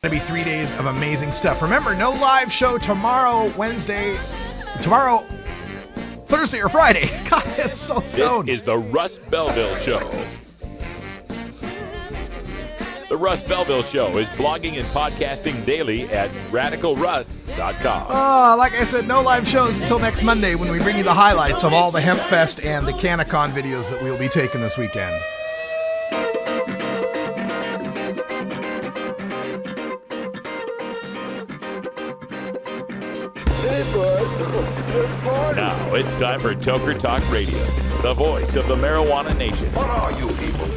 Going to be 3 days of amazing stuff. Remember, no live show tomorrow, Thursday or Friday. God, it's so stoned. This is the Russ Belville Show. The Russ Belville Show is blogging and podcasting daily at radicalruss.com. Oh, like I said, no live shows until next Monday when we bring you the highlights of all the Hemp Fest and the CanaCon videos that we'll be taking this weekend. Now it's time for Toker Talk Radio, the voice of the marijuana nation. What are you people?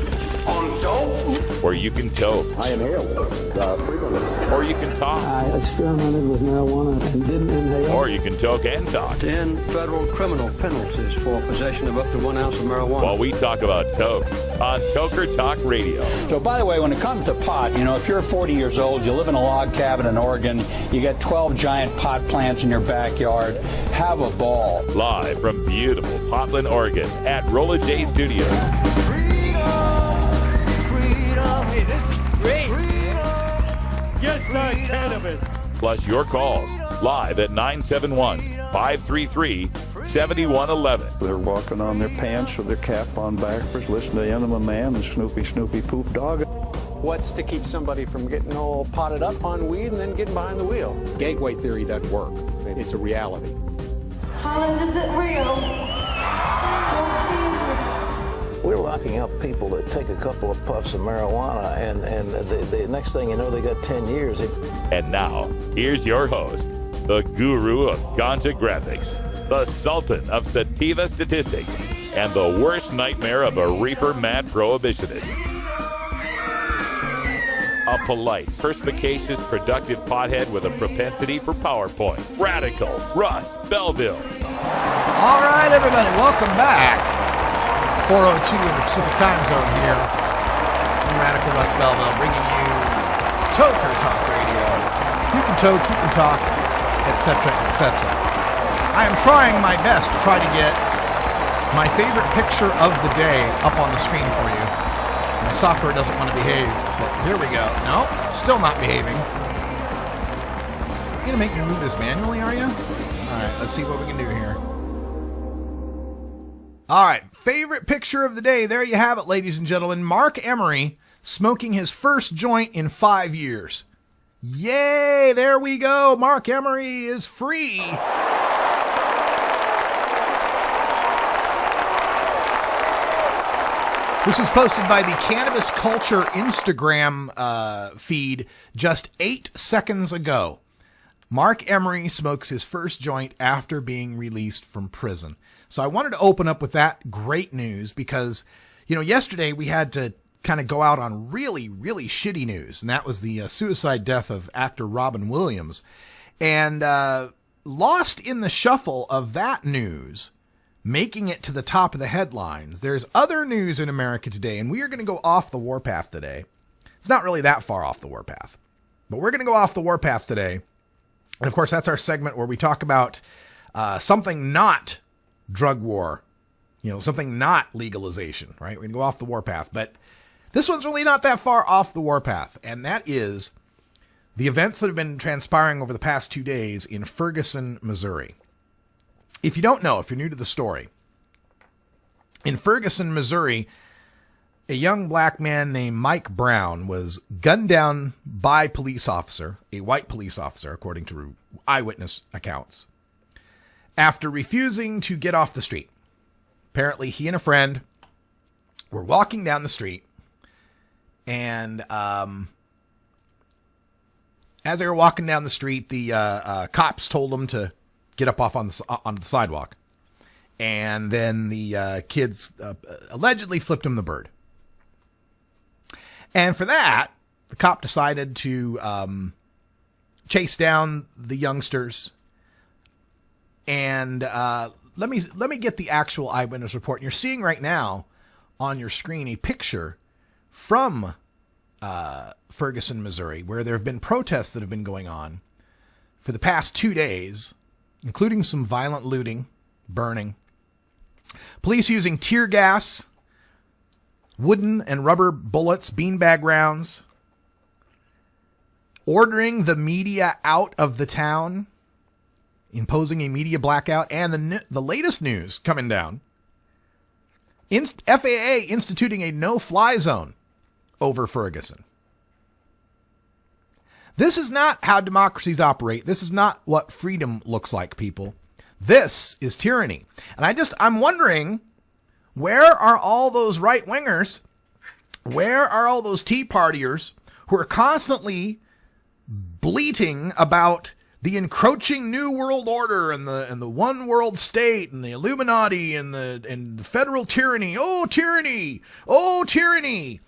On dope? Where you can toke. I inhaled frequently. Or you can talk. I experimented with marijuana and didn't inhale. Or you can toke and talk. 10 federal criminal penalties for possession of up to 1 ounce of marijuana. While we talk about toke on Toker Talk Radio. So, by the way, when it comes to pot, if you're 40 years old, you live in a log cabin in Oregon, you got 12 giant pot plants in your backyard, have a ball. Live from beautiful Portland, Oregon at Rolla J Studios. Hey, this is great. Just like cannabis. Plus your calls live at 971-533-7111. They're walking on their pants with their cap on backwards, listening to Enema Man and Snoopy Poop Dog. What's to keep somebody from getting all potted up on weed and then getting behind the wheel? Gateway theory doesn't work. It's a reality. Holland, is it real? Don't tease me. We're locking up people that take a couple of puffs of marijuana, and the next thing you know, they got 10 years. And now, here's your host, the guru of ganja graphics, the sultan of sativa statistics, and the worst nightmare of a reefer mad prohibitionist. A polite, perspicacious, productive pothead with a propensity for PowerPoint. Radical Russ Belville. All right, everybody, welcome back. 4:02 in the Pacific Time Zone here. I'm Radical Russ Belville, bringing you Toker Talk Radio. You can toke, you can talk, etc., etc. I am trying my best to try to get my favorite picture of the day up on the screen for you. My software doesn't want to behave, but here we go. No, still not behaving. You're going to make me move this manually, are you? All right, let's see what we can do here. All right, favorite picture of the day. There you have it, ladies and gentlemen. Mark Emery smoking his first joint in 5 years. Yay, there we go. Mark Emery is free. This was posted by the Cannabis Culture Instagram feed just 8 seconds ago. Mark Emery smokes his first joint after being released from prison. So I wanted to open up with that great news because, yesterday we had to kind of go out on really, really shitty news. And that was the suicide death of actor Robin Williams. And lost in the shuffle of that news, making it to the top of the headlines, there's other news in America today. And we are going to go off the warpath today. It's not really that far off the warpath, but we're going to go off the warpath today. And of course, that's our segment where we talk about something not drug war, something not legalization, right? We're going to go off the warpath, but this one's really not that far off the warpath. And that is the events that have been transpiring over the past 2 days in Ferguson, Missouri. If you don't know, if you're new to the story, in Ferguson, Missouri, a young black man named Mike Brown was gunned down by a white police officer, according to eyewitness accounts, after refusing to get off the street. Apparently, he and a friend were walking down the street, and as they were walking down the street, the cops told them to get up off onto the sidewalk. And then the kids allegedly flipped him the bird. And for that, the cop decided to chase down the youngsters. And let me get the actual eyewitness report. And you're seeing right now on your screen a picture from Ferguson, Missouri, where there have been protests that have been going on for the past 2 days, including some violent looting, burning. Police using tear gas, wooden and rubber bullets, beanbag rounds, ordering the media out of the town, imposing a media blackout, and the latest news coming down, FAA instituting a no-fly zone over Ferguson. This is not how democracies operate. This is not what freedom looks like, people. This is tyranny. And I'm wondering, where are all those right-wingers? Where are all those Tea Partiers who are constantly bleating about the encroaching new world order and the one world state and the Illuminati and the federal tyranny? Oh, tyranny! Oh, tyranny!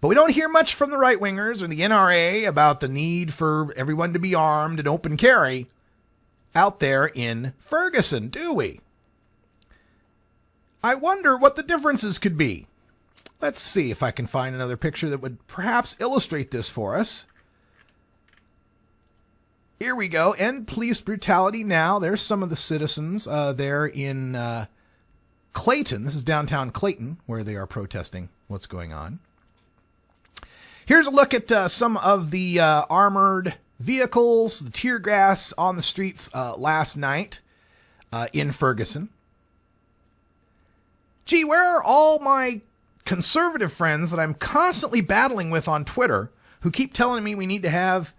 But we don't hear much from the right-wingers or the NRA about the need for everyone to be armed and open carry out there in Ferguson, do we? I wonder what the differences could be. Let's see if I can find another picture that would perhaps illustrate this for us. Here we go. End police brutality now. There's some of the citizens there in Clayton. This is downtown Clayton, where they are protesting what's going on. Here's a look at some of the armored vehicles, the tear gas on the streets last night in Ferguson. Gee, where are all my conservative friends that I'm constantly battling with on Twitter who keep telling me we need to have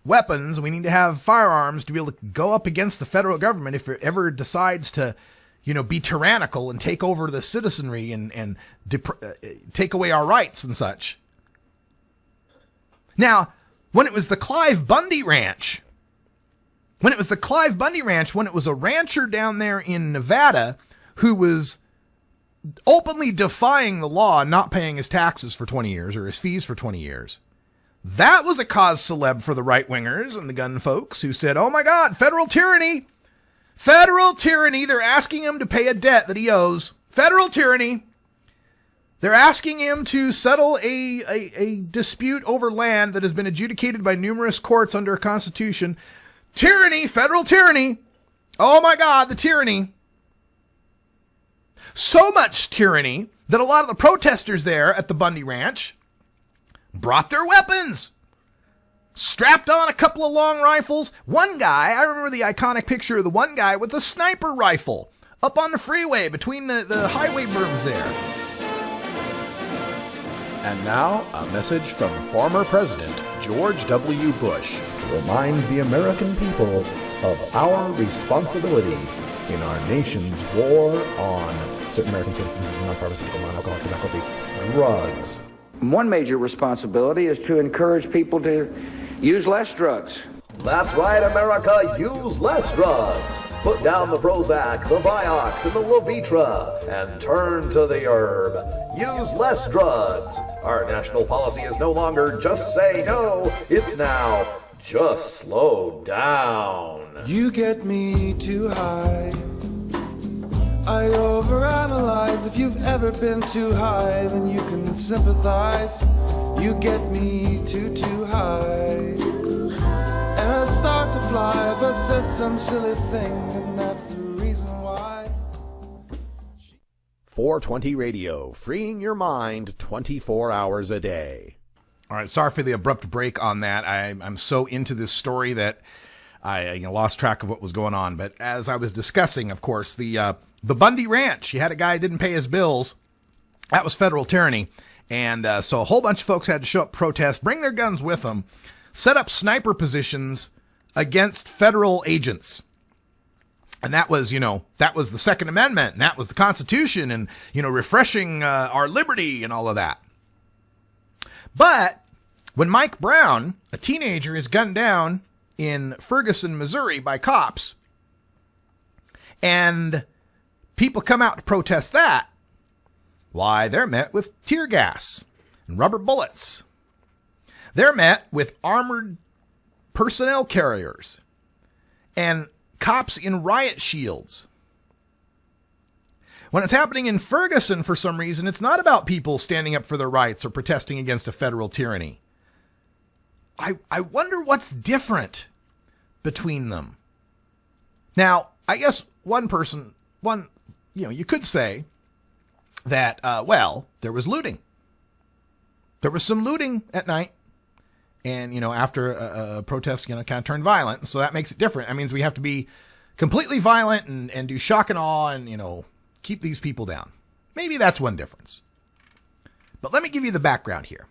weapons, we need to have firearms to be able to go up against the federal government if it ever decides to, be tyrannical and take over the citizenry and take away our rights and such? Now, when it was the Clive Bundy Ranch, when it was a rancher down there in Nevada who was openly defying the law and not paying his taxes for 20 years or his fees for 20 years, that was a cause celeb for the right-wingers and the gun folks who said, oh my God, federal tyranny, they're asking him to pay a debt that he owes, federal tyranny. They're asking him to settle a dispute over land that has been adjudicated by numerous courts under a constitution. Tyranny, federal tyranny. Oh my God, the tyranny. So much tyranny that a lot of the protesters there at the Bundy Ranch brought their weapons, strapped on a couple of long rifles. One guy, I remember the iconic picture of the one guy with a sniper rifle up on the freeway between the highway berms there. And now, a message from former President George W. Bush to remind the American people of our responsibility in our nation's war on certain American citizens using non-pharmaceutical, non-alcoholic, tobacco-free drugs. One major responsibility is to encourage people to use less drugs. That's right, America, use less drugs. Put down the Prozac, the Vioxx, and the Levitra, and turn to the herb. Use less drugs. Our national policy is no longer just say no, it's now just slow down. You get me too high. I overanalyze. If you've ever been too high, then you can sympathize. You get me too high. And I start to fly if I said some silly thing, and that's the reason why. 420 Radio, freeing your mind 24 hours a day. All right, sorry for the abrupt break on that. I'm so into this story that I lost track of what was going on. But as I was discussing, of course, the Bundy Ranch, you had a guy who didn't pay his bills. That was federal tyranny. And so a whole bunch of folks had to show up, protest, bring their guns with them, set up sniper positions against federal agents. And that was, that was the Second Amendment, and that was the Constitution, and, refreshing our liberty and all of that. But when Mike Brown, a teenager, is gunned down in Ferguson, Missouri by cops, and people come out to protest that, why, they're met with tear gas and rubber bullets. They're met with armored personnel carriers and cops in riot shields. When it's happening in Ferguson, for some reason, it's not about people standing up for their rights or protesting against a federal tyranny. I wonder what's different between them. Now, I guess you could say that, there was looting. There was some looting at night. And, after a protest, kind of turned violent. So that makes it different. That means we have to be completely violent and do shock and awe and, keep these people down. Maybe that's one difference. But let me give you the background here.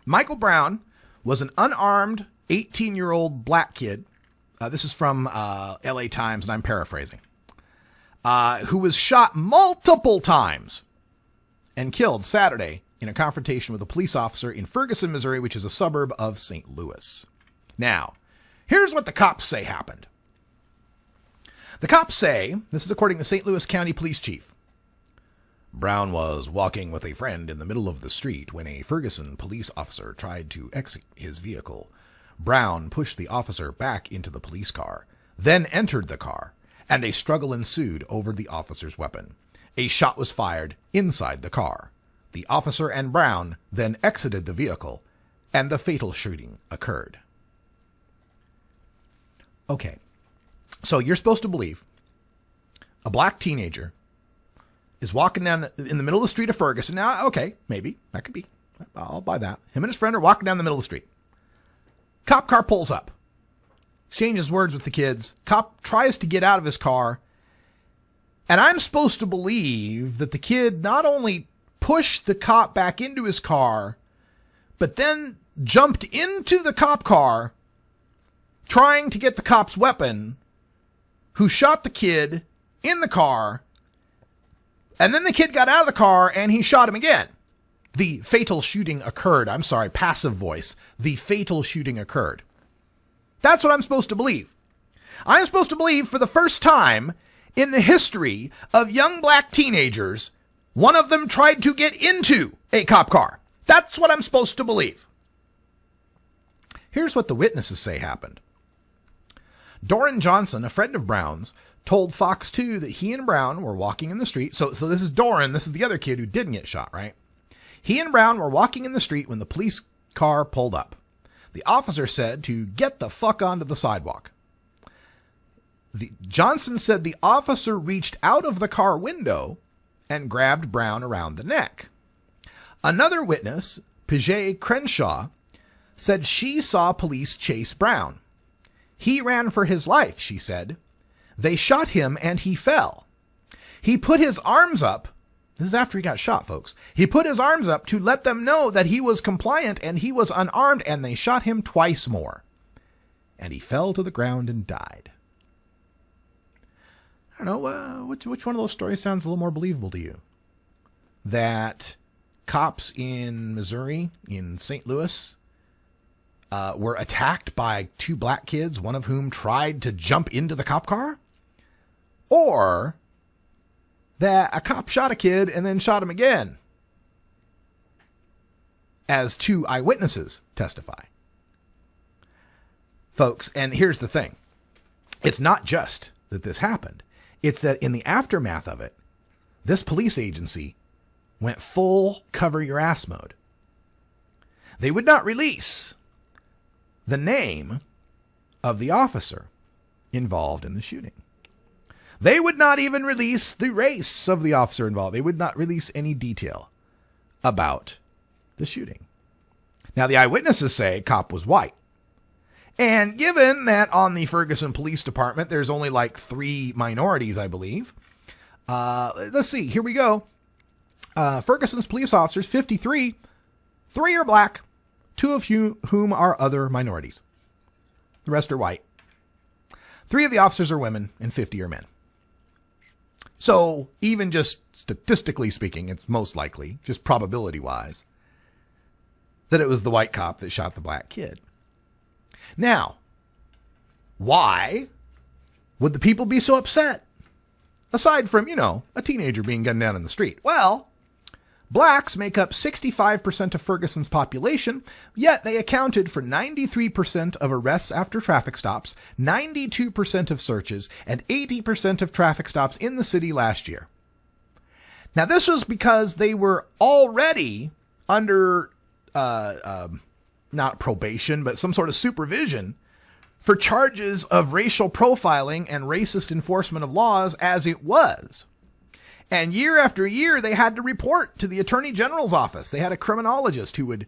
Michael Brown was an unarmed 18-year-old black kid. This is from LA Times, and I'm paraphrasing. Who was shot multiple times and killed Saturday in a confrontation with a police officer in Ferguson, Missouri, which is a suburb of St. Louis. Now, here's what the cops say happened. The cops say, this is according to St. Louis County Police Chief, Brown was walking with a friend in the middle of the street when a Ferguson police officer tried to exit his vehicle. Brown pushed the officer back into the police car, then entered the car, and a struggle ensued over the officer's weapon. A shot was fired inside the car. The officer and Brown then exited the vehicle, and the fatal shooting occurred. Okay, so you're supposed to believe a black teenager is walking down in the middle of the street of Ferguson. Now, okay, maybe, that could be. I'll buy that. Him and his friend are walking down the middle of the street. Cop car pulls up, exchanges words with the kids. Cop tries to get out of his car, and I'm supposed to believe that the kid not only pushed the cop back into his car, but then jumped into the cop car, trying to get the cop's weapon, who shot the kid in the car, and then the kid got out of the car and he shot him again. The fatal shooting occurred. I'm sorry, passive voice. The fatal shooting occurred. That's what I'm supposed to believe. I'm supposed to believe for the first time in the history of young black teenagers, one of them tried to get into a cop car. That's what I'm supposed to believe. Here's what the witnesses say happened. Doran Johnson, a friend of Brown's, told Fox 2 that he and Brown were walking in the street. So this is Doran. This is the other kid who didn't get shot, right? He and Brown were walking in the street when the police car pulled up. The officer said to get the fuck onto the sidewalk. Johnson said the officer reached out of the car window and grabbed Brown around the neck. Another witness, Paget Crenshaw, said she saw police chase Brown. He ran for his life, she said. They shot him and he fell. He put his arms up. This is after he got shot, folks. He put his arms up to let them know that he was compliant and he was unarmed, and they shot him twice more. And he fell to the ground and died. I don't know, which one of those stories sounds a little more believable to you? That cops in Missouri, in St. Louis, were attacked by two black kids, one of whom tried to jump into the cop car? Or that a cop shot a kid and then shot him again, as two eyewitnesses testify. Folks, and here's the thing. It's not just that this happened. It's that in the aftermath of it, this police agency went full cover your ass mode. They would not release the name of the officer involved in the shooting. They would not even release the race of the officer involved. They would not release any detail about the shooting. Now, the eyewitnesses say cop was white. And given that on the Ferguson Police Department, there's only like 3 minorities, I believe. Let's see. Here we go. Ferguson's police officers, 53. 3 are black, 2 of whom are other minorities. The rest are white. 3 of the officers are women and 50 are men. So even just statistically speaking, it's most likely, just probability-wise, that it was the white cop that shot the black kid. Now, why would the people be so upset? Aside from, a teenager being gunned down in the street. Well, blacks make up 65% of Ferguson's population, yet they accounted for 93% of arrests after traffic stops, 92% of searches, and 80% of traffic stops in the city last year. Now, this was because they were already under not probation, but some sort of supervision for charges of racial profiling and racist enforcement of laws as it was. And year after year, they had to report to the Attorney General's office. They had a criminologist who would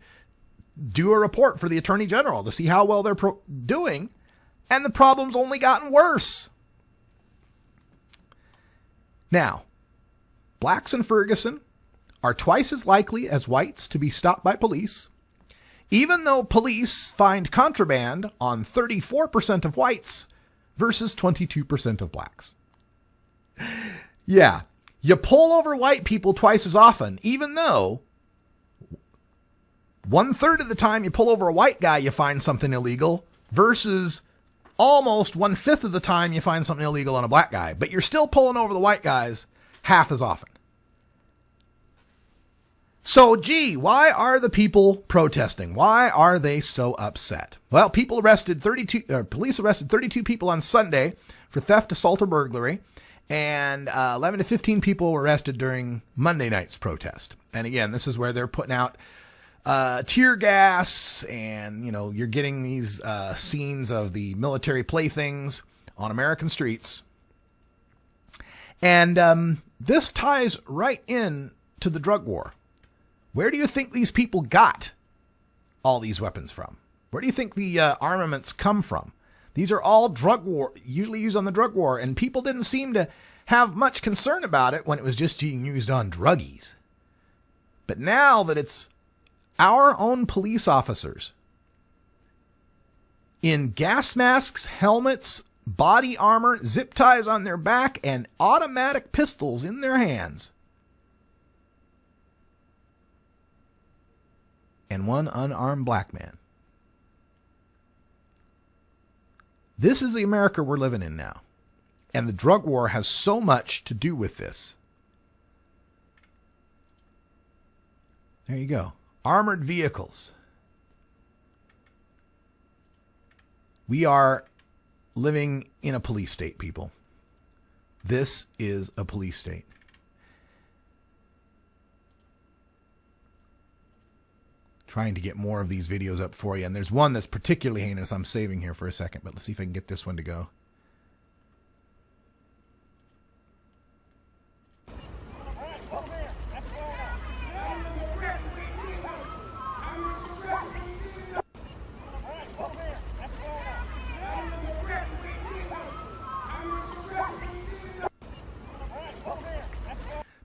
do a report for the Attorney General to see how well they're doing, and the problem's only gotten worse. Now, blacks in Ferguson are twice as likely as whites to be stopped by police, even though police find contraband on 34% of whites versus 22% of blacks. Yeah, you pull over white people twice as often, even though 1/3 of the time you pull over a white guy, you find something illegal, versus almost 1/5 of the time you find something illegal on a black guy. But you're still pulling over the white guys half as often. So, gee, why are the people protesting? Why are they so upset? Well, police arrested 32 people on Sunday for theft, assault, or burglary, and 11 to 15 people were arrested during Monday night's protest. And again, this is where they're putting out tear gas, and you're getting these scenes of the military playthings on American streets. And this ties right in to the drug war. Where do you think these people got all these weapons from? Where do you think the armaments come from? These are all drug war, usually used on the drug war, and people didn't seem to have much concern about it when it was just being used on druggies. But now that it's our own police officers in gas masks, helmets, body armor, zip ties on their back, and automatic pistols in their hands, and one unarmed black man. This is the America we're living in now. And the drug war has so much to do with this. There you go. Armored vehicles. We are living in a police state, people. This is a police state. Trying to get more of these videos up for you. And there's one that's particularly heinous I'm saving here for a second, but let's see if I can get this one to go.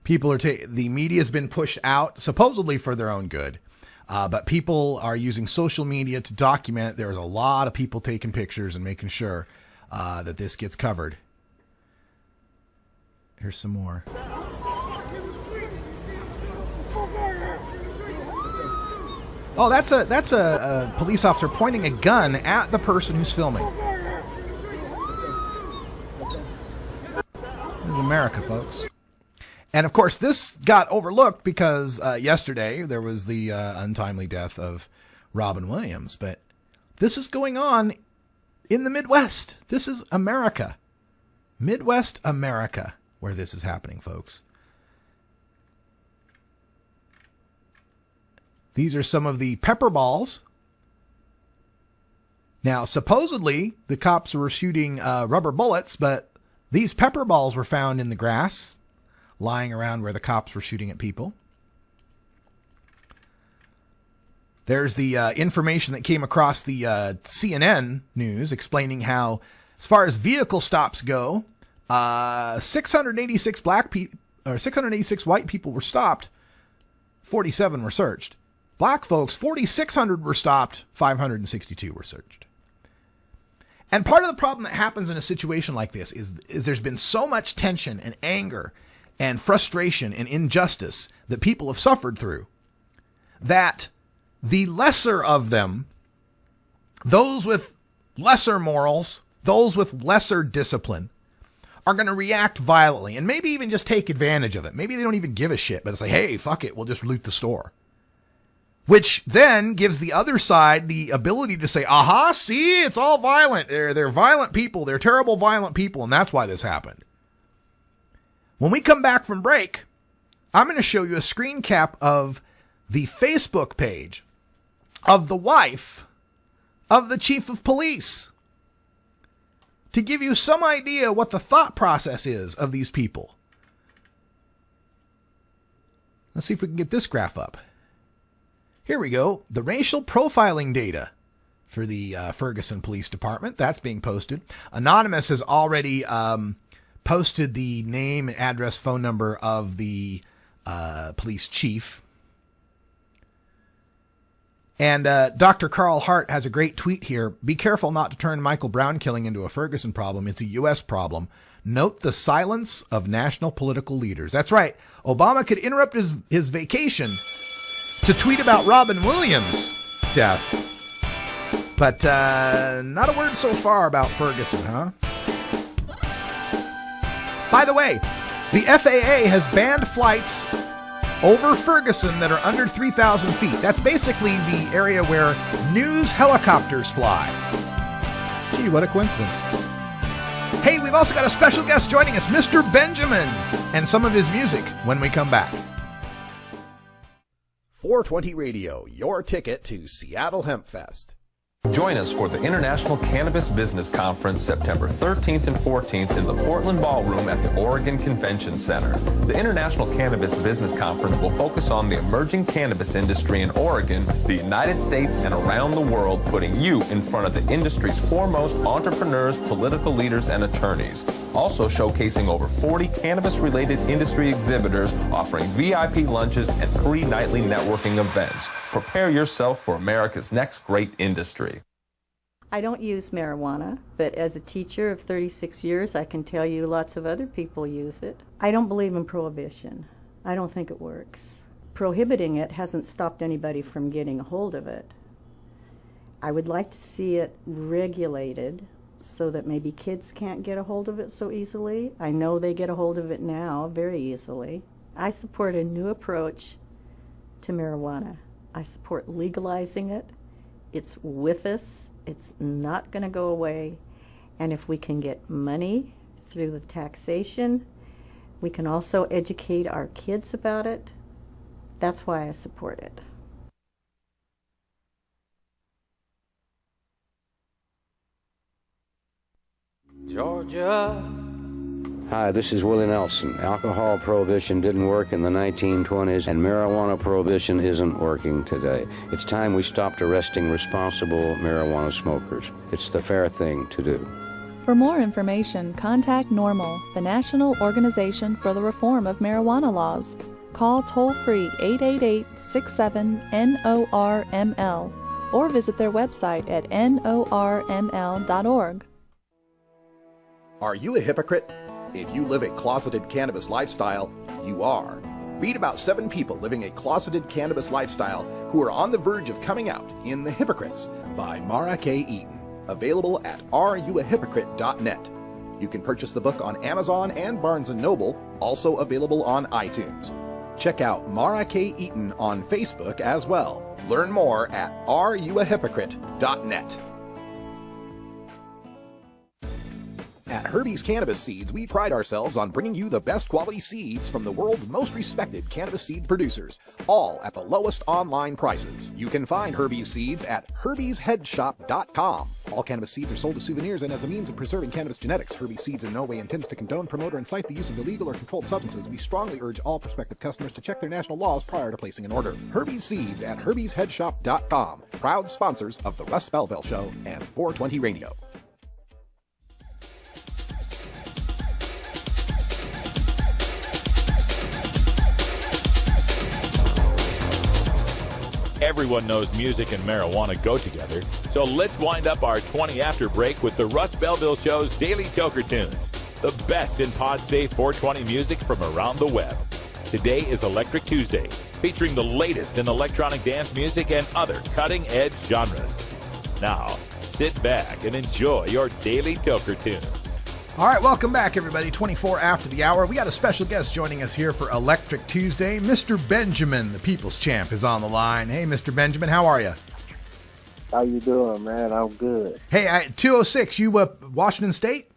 People are the media's been pushed out supposedly for their own good. But people are using social media to document. There's a lot of people taking pictures and making sure that this gets covered. Here's some more. Oh, that's a police officer pointing a gun at the person who's filming. This is America, folks. And of course, this got overlooked because yesterday there was the untimely death of Robin Williams. But this is going on in the Midwest. This is America. Midwest America, where this is happening, folks. These are some of the pepper balls. Now, supposedly, the cops were shooting rubber bullets, but these pepper balls were found in the grass, lying around where the cops were shooting at people. There's the information that came across the CNN news explaining how, as far as vehicle stops go, 686 686 white people were stopped, 47 were searched. Black folks, 4,600 were stopped, 562 were searched. And part of the problem that happens in a situation like this is there's been so much tension and anger and frustration and injustice that people have suffered through, that the lesser of them, those with lesser morals, those with lesser discipline, are going to react violently and maybe even just take advantage of it. Maybe they don't even give a shit, but it's like, hey, fuck it, we'll just loot the store. Which then gives the other side the ability to say, aha, see, it's all violent. They're violent people. They're terrible, violent people, and that's why this happened. When we come back from break, I'm going to show you a screen cap of the Facebook page of the wife of the chief of police to give you some idea what the thought process is of these people. Let's see if we can get this graph up. Here we go. The racial profiling data for the Ferguson Police Department. That's being posted. Anonymous has already posted the name, address, phone number of the police chief. And Dr. Carl Hart has a great tweet here. Be careful not to turn Michael Brown killing into a Ferguson problem. It's a U.S. problem. Note the silence of national political leaders. That's right. Obama could interrupt his vacation to tweet about Robin Williams' death. But not a word so far about Ferguson, huh? By the way, the FAA has banned flights over Ferguson that are under 3,000 feet. That's basically the area where news helicopters fly. Gee, what a coincidence. Hey, we've also got a special guest joining us, Mr. Benjamin, and some of his music when we come back. 420 Radio, your ticket to Seattle Hemp Fest. Join us for the International Cannabis Business Conference September 13th and 14th in the Portland Ballroom at the Oregon Convention Center. The International Cannabis Business Conference will focus on the emerging cannabis industry in Oregon, the United States, and around the world, putting you in front of the industry's foremost entrepreneurs, political leaders, and attorneys. Also showcasing over 40 cannabis-related industry exhibitors, offering VIP lunches and free nightly networking events. Prepare yourself for America's next great industry. I don't use marijuana, but as a teacher of 36 years, I can tell you lots of other people use it. I don't believe in prohibition. I don't think it works. Prohibiting it hasn't stopped anybody from getting a hold of it. I would like to see it regulated so that maybe kids can't get a hold of it so easily. I know they get a hold of it now very easily. I support a new approach to marijuana. I support legalizing it. It's with us. It's not going to go away. And if we can get money through the taxation, we can also educate our kids about it. That's why I support it. Georgia. Hi, this is Willie Nelson. Alcohol prohibition didn't work in the 1920s, and marijuana prohibition isn't working today. It's time we stopped arresting responsible marijuana smokers. It's the fair thing to do. For more information, contact NORML, the National Organization for the Reform of Marijuana Laws. Call toll-free 888-67-NORML or visit their website at norml.org. Are you a hypocrite? If you live a closeted cannabis lifestyle, you are. Read about 7 people living a closeted cannabis lifestyle who are on the verge of coming out in The Hypocrites by Mara K. Eaton. Available at areyouahypocrite.net. You can purchase the book on Amazon and Barnes & Noble, also available on iTunes. Check out Mara K. Eaton on Facebook as well. Learn more at areyouahypocrite.net. At Herbie's Cannabis Seeds, we pride ourselves on bringing you the best quality seeds from the world's most respected cannabis seed producers, all at the lowest online prices. You can find Herbie's seeds at herbiesheadshop.com. All cannabis seeds are sold as souvenirs and as a means of preserving cannabis genetics. Herbie's Seeds in no way intends to condone, promote, or incite the use of illegal or controlled substances. We strongly urge all prospective customers to check their national laws prior to placing an order. Herbie's Seeds at herbiesheadshop.com. Proud sponsors of The Russ Belville Show and 420 Radio. Everyone knows music and marijuana go together, so let's wind up our 20 after break with the Russ Belville Show's Daily Toker Tunes, the best in pod-safe 420 music from around the web. Today is Electric Tuesday, featuring the latest in electronic dance music and other cutting-edge genres. Now, sit back and enjoy your Daily Toker Tunes. All right, welcome back, everybody. 24 after the hour. We got a special guest joining us here for Electric Tuesday. Mr. Benjamin, the People's Champ, is on the line. Hey, Mr. Benjamin, how are you? How you doing, man? I'm good. Hey, 206, you Washington State?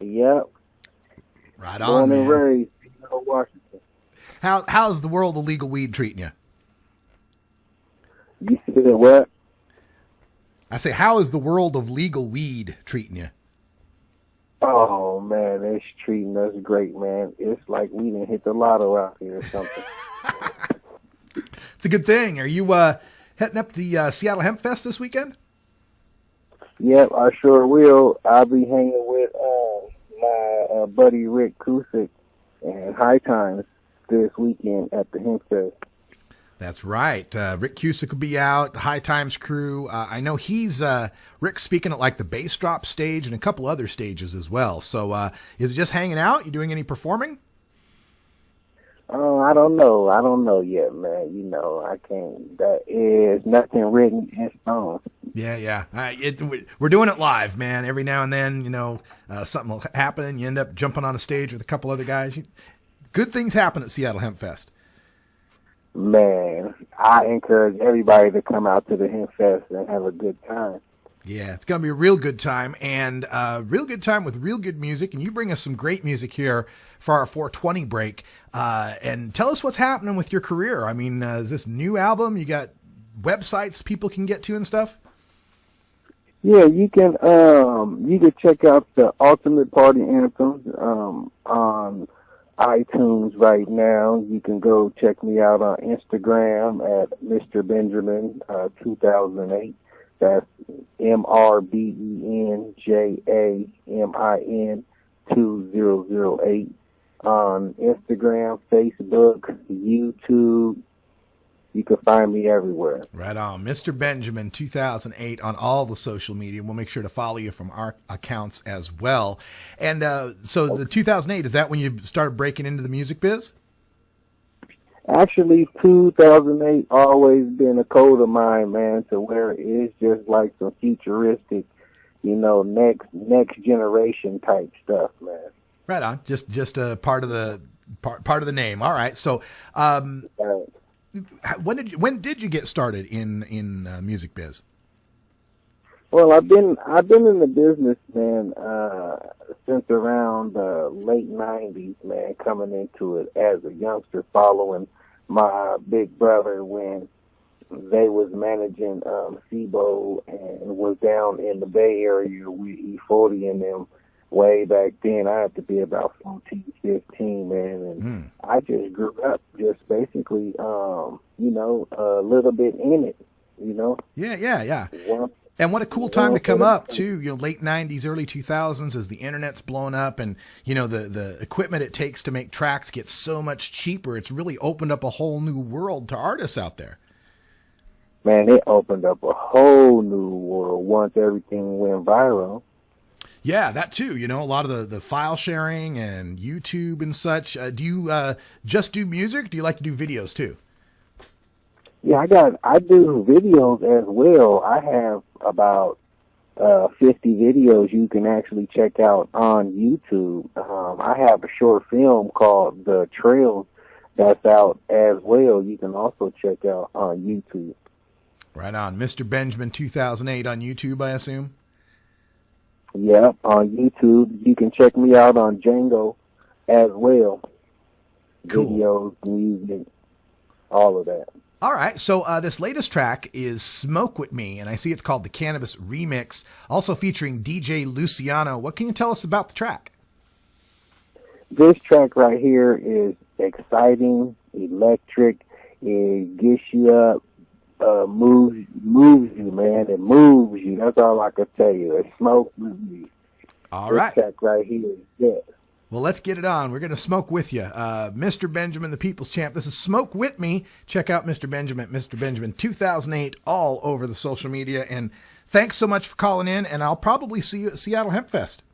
Yep. Right on, Born and raised in Washington. How's the world of legal weed treating you? You said what? I say, how is the world of legal weed treating you? Oh, man, it's treating us great, man. It's like we didn't hit the lotto out here or something. a good thing. Are you heading up the Seattle Hemp Fest this weekend? Yep, I sure will. I'll be hanging with my buddy Rick Cusick and High Times this weekend at the Hemp Fest. That's right. Rick Cusick will be out, High Times crew. I know he's Rick's speaking at like the bass drop stage and a couple other stages as well. So is it just hanging out? You doing any performing? I don't know. I don't know yet, man. You know, I can't. That is nothing written in stone. Yeah. We're doing it live, man. Every now and then, you know, something will happen. You end up jumping on a stage with a couple other guys. Good things happen at Seattle Hemp Fest. Man, I encourage everybody to come out to the Hemp Fest and have a good time. Yeah, it's going to be a real good time, and real good time with real good music. And you bring us some great music here for our 420 break. And tell us what's happening with your career. I mean, is this new album? You got websites people can get to and stuff? Yeah, you can check out the Ultimate Party Anthems on iTunes right now. You can go check me out on Instagram at Mr. Benjamin 2008. That's MrBenjamin 2008 on Instagram, Facebook, YouTube. You can find me everywhere. Right on. Mr. Benjamin 2008 on all the social media. We'll make sure to follow you from our accounts as well. And so the 2008, is that when you started breaking into the music biz? Actually, 2008 always been a code of mine, man, to where it's just like some futuristic, you know, next generation type stuff, man. Right on. Just a part of the name. All right. So, when did you get started in music biz? Well, I've been in the business, man, since around the late '90s, man. Coming into it as a youngster, following my big brother when they was managing SIBO and was down in the Bay Area with E40 and them way back then. I had to be about 14, 15, man, and I just grew up just basically, you know, a little bit in it, you know. Yeah. And what a cool time to come up too, you know, late 90s, early 2000s as the internet's blown up and, you know, the equipment it takes to make tracks gets so much cheaper. It's really opened up a whole new world to artists out there. Man, it opened up a whole new world once everything went viral. Yeah, that too. You know, a lot of the file sharing and YouTube and such. Do you just do music? Do you like to do videos too? Yeah, I do videos as well. I have about 50 videos you can actually check out on YouTube. I have a short film called The Trails that's out as well. You can also check out on YouTube. Right on. Mr. Benjamin 2008 on YouTube, I assume? Yeah, on YouTube. You can check me out on Django as well. Cool. Videos, music, all of that. All right, so this latest track is Smoke With Me, and I see it's called the Cannabis Remix, also featuring DJ Luciano. What can you tell us about the track? This track right here is exciting, electric. It gets you up, moves you, man. It moves you. That's all I can tell you. It Smoke With Me. All right. This track right here is it. Well, let's get it on. We're going to smoke with you. Mr. Benjamin, the People's Champ. This is Smoke With Me. Check out Mr. Benjamin 2008 all over the social media. And thanks so much for calling in, and I'll probably see you at Seattle Hemp Fest.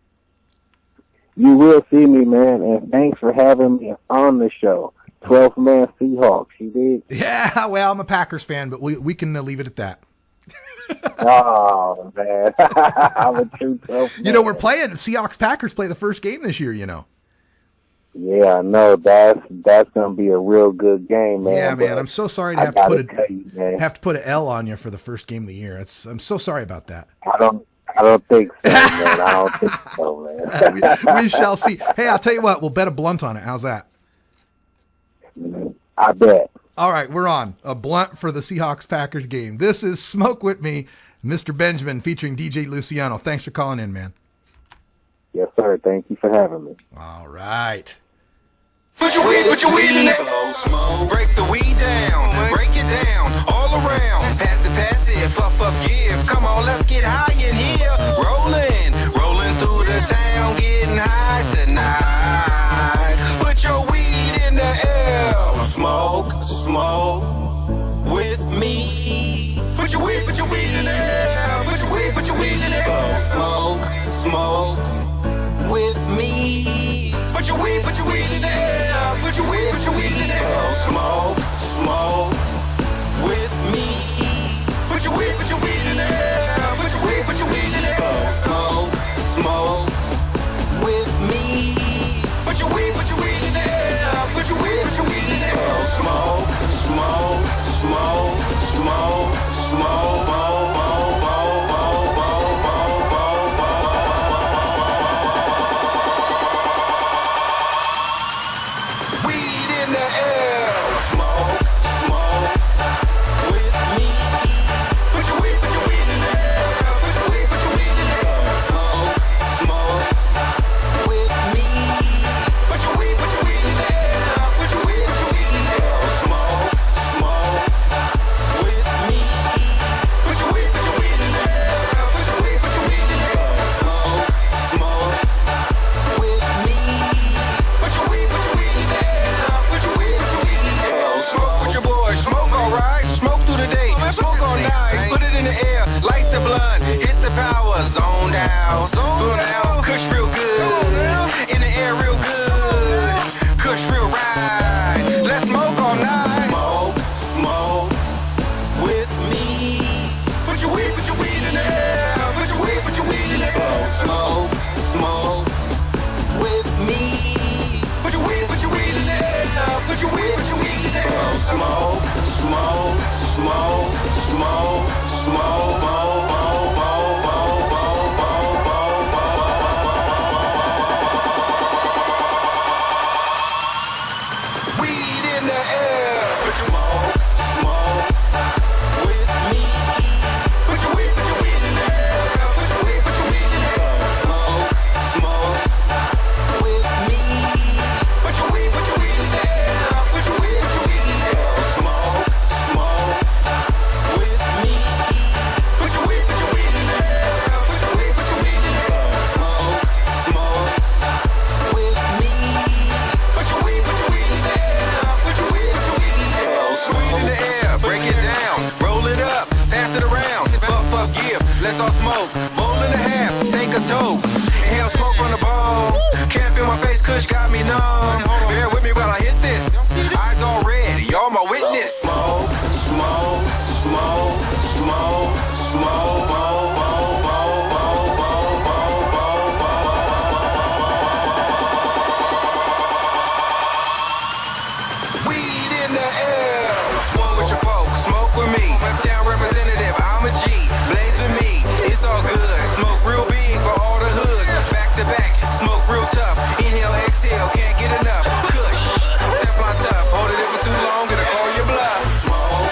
You will see me, man, and thanks for having me on the show. 12th man Seahawks, you did? Yeah, well, I'm a Packers fan, but we can leave it at that. Oh, man. I'm a true 12th man. You know, we're playing Seahawks-Packers play the first game this year, you know. Yeah, I know. That's going to be a real good game, man. Yeah, man. I'm so sorry to have to put an L on you for the first game of the year. I'm so sorry about that. I don't think so, man. I don't think so, man. we shall see. Hey, I'll tell you what. We'll bet a blunt on it. How's that? I bet. All right, we're on. A blunt for the Seahawks-Packers game. This is Smoke With Me, Mr. Benjamin featuring DJ Luciano. Thanks for calling in, man. Yes, sir. Thank you for having me. All right. Put your weed in there. Smoke. Break the weed down. Break it down. All around. Pass it. Puff, give. Come on, let's get high in here. Rolling through the town, getting high tonight. Put your weed in the air. Smoke with me. Put your weed in the air. Put your weed in the air. Smoke with me. Put your weed in the air. Put your weed in the air. Smoke with me. Put your weed in the air. Put your weed in the air. Smoke with me. Put your weed in the air. Put your weed in the air. Smoke. Zoned out, Kush real good, in the air real good, Kush real right, let's smoke all night. Smoke with me. Put your weed in the air. Put your weed in the air. Smoke with me. Put your weed in the air. Put your weed in the air. Smoke. Let's all smoke, bowl and a half, take a toke. Inhale smoke on the bone. Can't feel my face, Kush got me numb. Bear with me while I hit this. Eyes all red, y'all my witness. Smoke. Weed in the air. Smoke with your folks, smoke with me. Town representative, I'm a G. Blaze with me, it's all good. Smoke real big for all the hoods. Back to back, smoke real tough. Inhale, exhale, can't get enough. Kush, Teflon tough. Hold it in for too long, gonna call your bluff. Smoke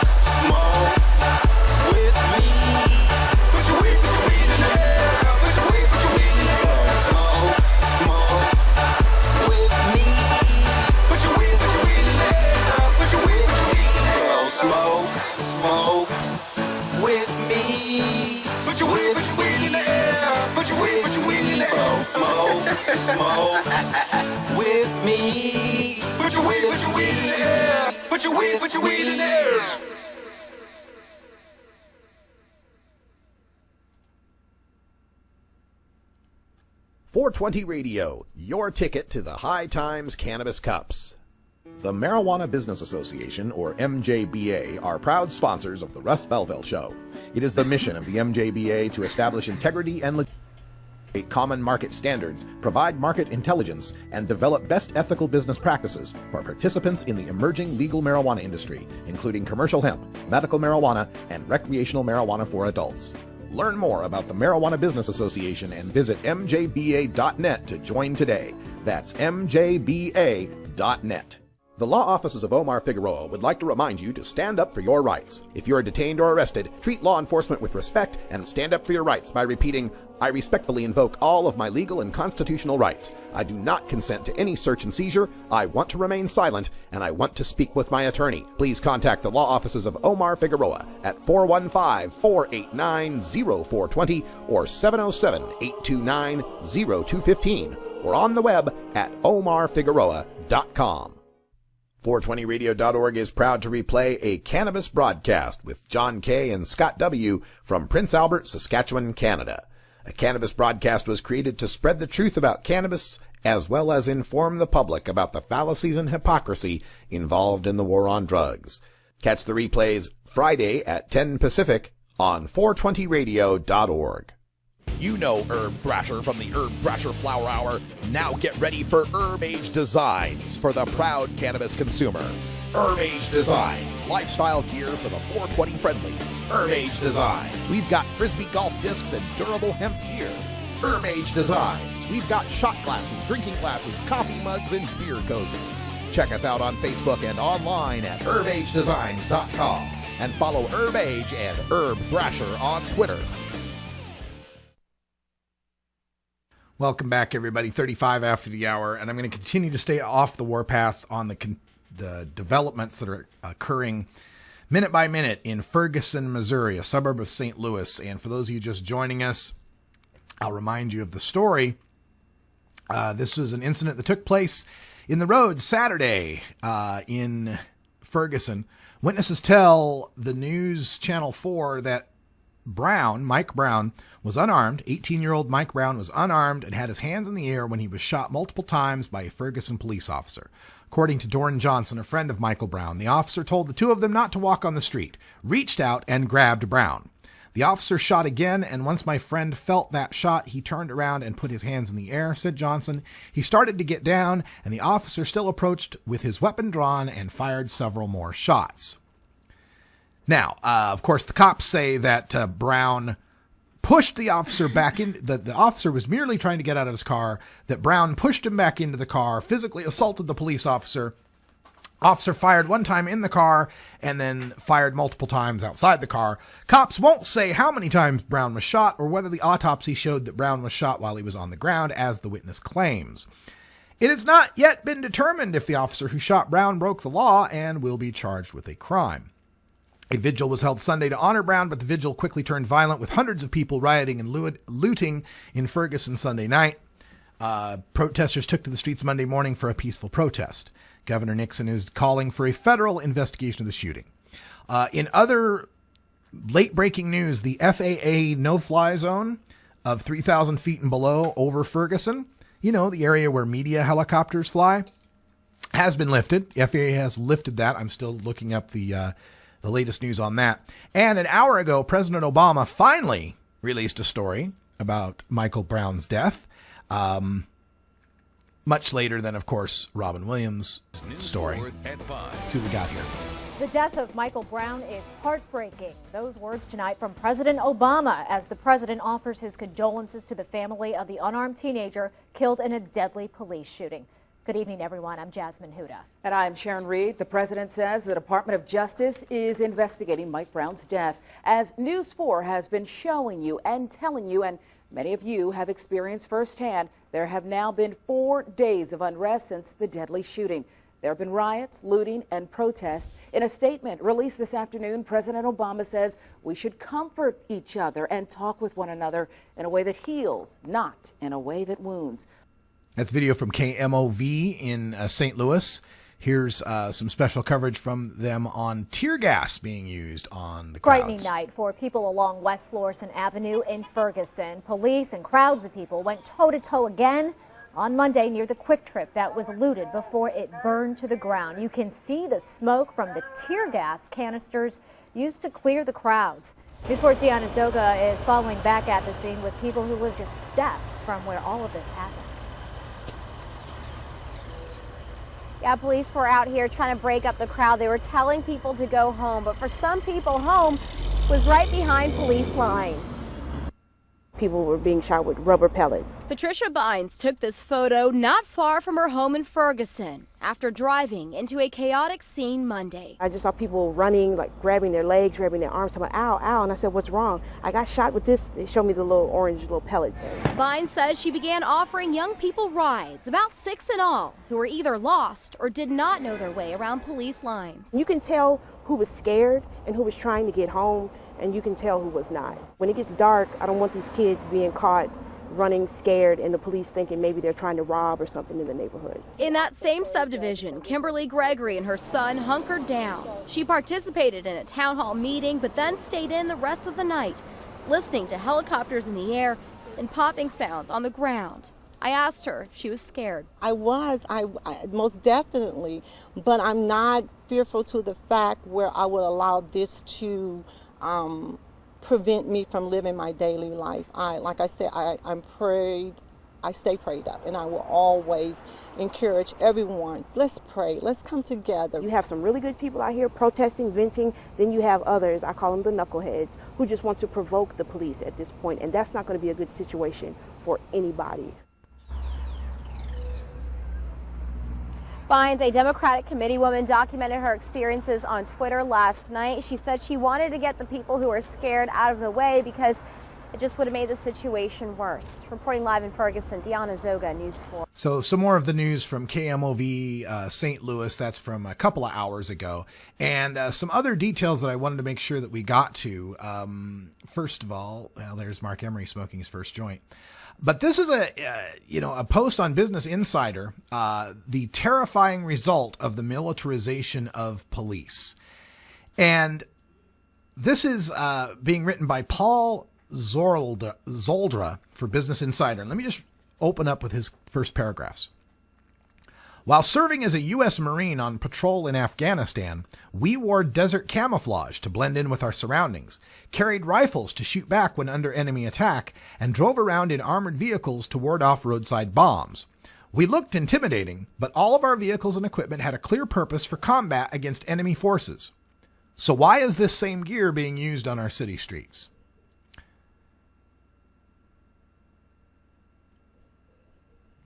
with me. Put your weed in the air. Put your weed in the air. Smoke with me. Put your weed in the air. Put your weed in the air. Smoke with me. Put your weed in the air. Put your weed in the air. Smoke with me. Put your weed in the air. Put your weed in the air. .420 Radio, your ticket to the High Times Cannabis Cups. The Marijuana Business Association, or MJBA, are proud sponsors of the Russ Belville Show. It is the mission of the MJBA to establish integrity and common market standards, provide market intelligence, and develop best ethical business practices for participants in the emerging legal marijuana industry, including commercial hemp, medical marijuana, and recreational marijuana for adults. Learn more about the Marijuana Business Association and visit mjba.net to join today. That's mjba.net. The law offices of Omar Figueroa would like to remind you to stand up for your rights. If you are detained or arrested, treat law enforcement with respect and stand up for your rights by repeating, "I respectfully invoke all of my legal and constitutional rights. I do not consent to any search and seizure. I want to remain silent, and I want to speak with my attorney." Please contact the law offices of Omar Figueroa at 415-489-0420 or 707-829-0215 or on the web at omarfigueroa.com. 420radio.org is proud to replay a cannabis broadcast with John K. and Scott W. from Prince Albert, Saskatchewan, Canada. A cannabis broadcast was created to spread the truth about cannabis as well as inform the public about the fallacies and hypocrisy involved in the war on drugs. Catch the replays Friday at 10 Pacific on 420radio.org. You know Herb Thrasher from the Herb Thrasher Flower Hour. Now get ready for Herb Age Designs for the proud cannabis consumer. Herb Age Designs, lifestyle gear for the 420 friendly. Herb Age Designs, we've got Frisbee golf discs and durable hemp gear. Herb Age Designs, we've got shot glasses, drinking glasses, coffee mugs, and beer cozies. Check us out on Facebook and online at herbagedesigns.com and follow Herb Age and Herb Thrasher on Twitter. Welcome back, everybody. 35 after the hour, and I'm going to continue to stay off the warpath on the developments that are occurring minute by minute in Ferguson, Missouri, a suburb of St. Louis. And for those of you just joining us, I'll remind you of the story. This was an incident that took place in the road Saturday in Ferguson. Witnesses tell the news channel 4 that Mike Brown, was unarmed. 18-year-old Mike Brown was unarmed and had his hands in the air when he was shot multiple times by a Ferguson police officer. According to Doran Johnson, a friend of Michael Brown, the officer told the two of them not to walk on the street, reached out and grabbed Brown. The officer shot again, and once my friend felt that shot, he turned around and put his hands in the air, said Johnson. He started to get down, and the officer still approached with his weapon drawn and fired several more shots. Now, of course, the cops say that Brown pushed the officer back in. The officer was merely trying to get out of his car, that Brown pushed him back into the car, physically assaulted the police officer. Officer fired one time in the car and then fired multiple times outside the car. Cops won't say how many times Brown was shot or whether the autopsy showed that Brown was shot while he was on the ground, as the witness claims. It has not yet been determined if the officer who shot Brown broke the law and will be charged with a crime. A vigil was held Sunday to honor Brown, but the vigil quickly turned violent with hundreds of people rioting and looting in Ferguson Sunday night. Protesters took to the streets Monday morning for a peaceful protest. Governor Nixon is calling for a federal investigation of the shooting. In other late-breaking news, the FAA no-fly zone of 3,000 feet and below over Ferguson, you know, the area where media helicopters fly, has been lifted. The FAA has lifted that. I'm still looking up the latest news on that. And an hour ago, President Obama finally released a story about Michael Brown's death. Much later than, of course, Robin Williams' story. Let's see what we got here. The death of Michael Brown is heartbreaking. Those words tonight from President Obama as the president offers his condolences to the family of the unarmed teenager killed in a deadly police shooting. Good evening, everyone. I'm Jasmine Huda. And I'm Sharon Reed. The president says the Department of Justice is investigating Mike Brown's death. As News 4 has been showing you and telling you, and many of you have experienced firsthand, there have now been 4 days of unrest since the deadly shooting. There have been riots, looting, and protests. In a statement released this afternoon, President Obama says we should comfort each other and talk with one another in a way that heals, not in a way that wounds. That's video from KMOV in St. Louis. Here's some special coverage from them on tear gas being used on the crowds. Frightening night for people along West Florissant Avenue in Ferguson. Police and crowds of people went toe-to-toe again on Monday near the Quick Trip that was looted before it burned to the ground. You can see the smoke from the tear gas canisters used to clear the crowds. News 4's Deanna Zoga is following back at the scene with people who live just steps from where all of this happened. Yeah, police were out here trying to break up the crowd. They were telling people to go home, but for some people, home was right behind police lines. people were being shot with rubber pellets. Patricia Bynes took this photo not far from her home in Ferguson after driving into a chaotic scene Monday. I just saw people running, like grabbing their legs, grabbing their arms, talking, ow, ow, and I said, what's wrong? I got shot with this. They showed me the little orange little pellet thing. Bynes says she began offering young people rides, about 6 in all, who were either lost or did not know their way around police lines. You can tell who was scared and who was trying to get home, and you can tell who was not. When it gets dark, I don't want these kids being caught running scared and the police thinking maybe they're trying to rob or something in the neighborhood. In that same subdivision, Kimberly Gregory and her son hunkered down. She participated in a town hall meeting but then stayed in the rest of the night, listening to helicopters in the air and popping sounds on the ground. I asked her if she was scared. I most definitely, but I'm not fearful to the fact where I would allow this to prevent me from living my daily life. Like I said, I'm prayed. I stay prayed up, and I will always encourage everyone. Let's pray. Let's come together. You have some really good people out here protesting, venting. Then you have others, I call them the knuckleheads, who just want to provoke the police at this point, and that's not going to be a good situation for anybody. Bynes, a Democratic committee woman, documented her experiences on Twitter last night. She said she wanted to get the people who are scared out of the way because it just would have made the situation worse. Reporting live in Ferguson, Deanna Zoga, News 4. So some more of the news from KMOV St. Louis. That's from a couple of hours ago. And some other details that I wanted to make sure that we got to. First of all, well, there's Mark Emery smoking his first joint. But this is a post on Business Insider, the terrifying result of the militarization of police. And this is being written by Paul Zoldra for Business Insider. And let me just open up with his first paragraphs. While serving as a U.S. Marine on patrol in Afghanistan, we wore desert camouflage to blend in with our surroundings, carried rifles to shoot back when under enemy attack, and drove around in armored vehicles to ward off roadside bombs. We looked intimidating, but all of our vehicles and equipment had a clear purpose for combat against enemy forces. So why is this same gear being used on our city streets?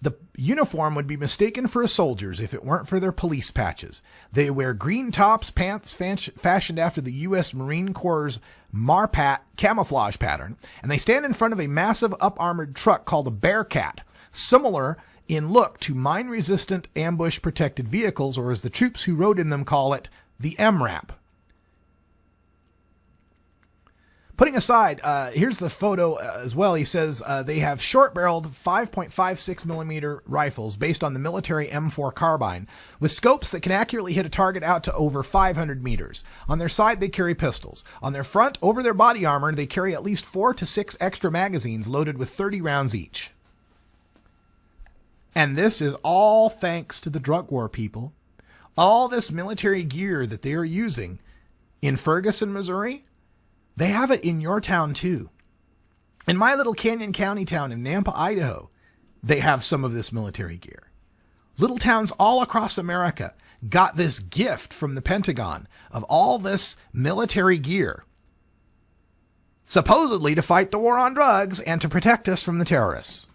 The uniform would be mistaken for a soldier's if it weren't for their police patches. They wear green tops, pants fashioned after the U.S. Marine Corps' Marpat camouflage pattern, and they stand in front of a massive up-armored truck called a Bearcat, similar in look to mine-resistant ambush-protected vehicles, or as the troops who rode in them call it, the MRAP. Putting aside, here's the photo as well. He says they have short-barreled 5.56 millimeter rifles based on the military M4 carbine with scopes that can accurately hit a target out to over 500 meters. On their side, they carry pistols. On their front, over their body armor, they carry at least 4 to 6 extra magazines loaded with 30 rounds each. And this is all thanks to the drug war, people. All this military gear that they are using in Ferguson, Missouri, they have it in your town too. In my little Canyon County town in Nampa, Idaho, they have some of this military gear. Little towns all across America got this gift from the Pentagon of all this military gear, supposedly to fight the war on drugs and to protect us from the terrorists.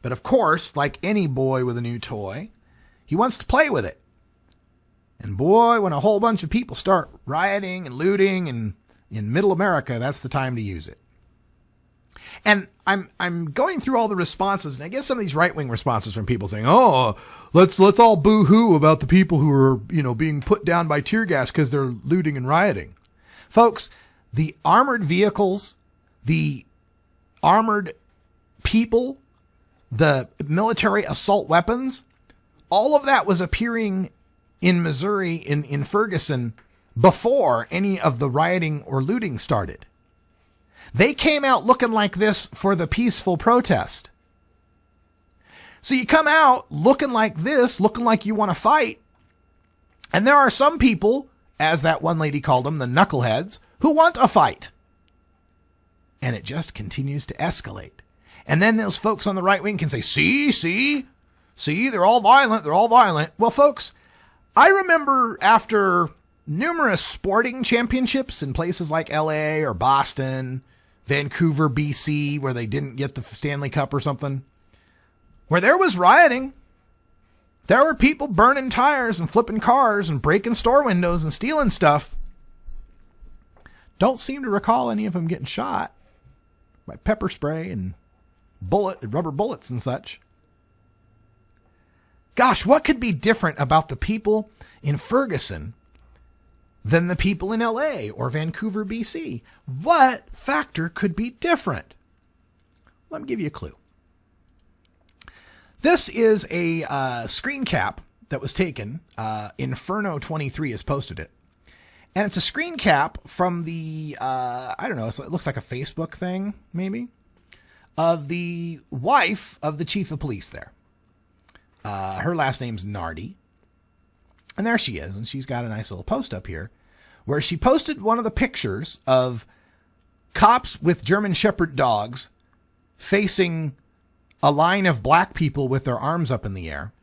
But of course, like any boy with a new toy, he wants to play with it. And boy, when a whole bunch of people start rioting and looting and in middle America, that's the time to use it. And I'm going through all the responses, and I get some of these right-wing responses from people saying, "Oh, let's all boo-hoo about the people who are, being put down by tear gas because they're looting and rioting." Folks, the armored vehicles, the armored people, the military assault weapons, all of that was appearing in Missouri, in Ferguson, before any of the rioting or looting started. They came out looking like this for the peaceful protest. So you come out looking like this, looking like you want to fight. And there are some people, as that one lady called them, the knuckleheads, who want a fight. And it just continues to escalate. And then those folks on the right wing can say, see, they're all violent. Well, folks, I remember after numerous sporting championships in places like LA or Boston, Vancouver, BC, where they didn't get the Stanley Cup or something, where there was rioting. There were people burning tires and flipping cars and breaking store windows and stealing stuff. Don't seem to recall any of them getting shot by pepper spray and rubber bullets and such. Gosh, what could be different about the people in Ferguson than the people in LA or Vancouver, BC? What factor could be different? Let me give you a clue. This is a screen cap that was taken. Inferno23 has posted it. And it's a screen cap from the, I don't know, it looks like a Facebook thing, maybe, of the wife of the chief of police there. Her last name's Nardi. And there she is. And she's got a nice little post up here where she posted one of the pictures of cops with German Shepherd dogs facing a line of black people with their arms up in the air.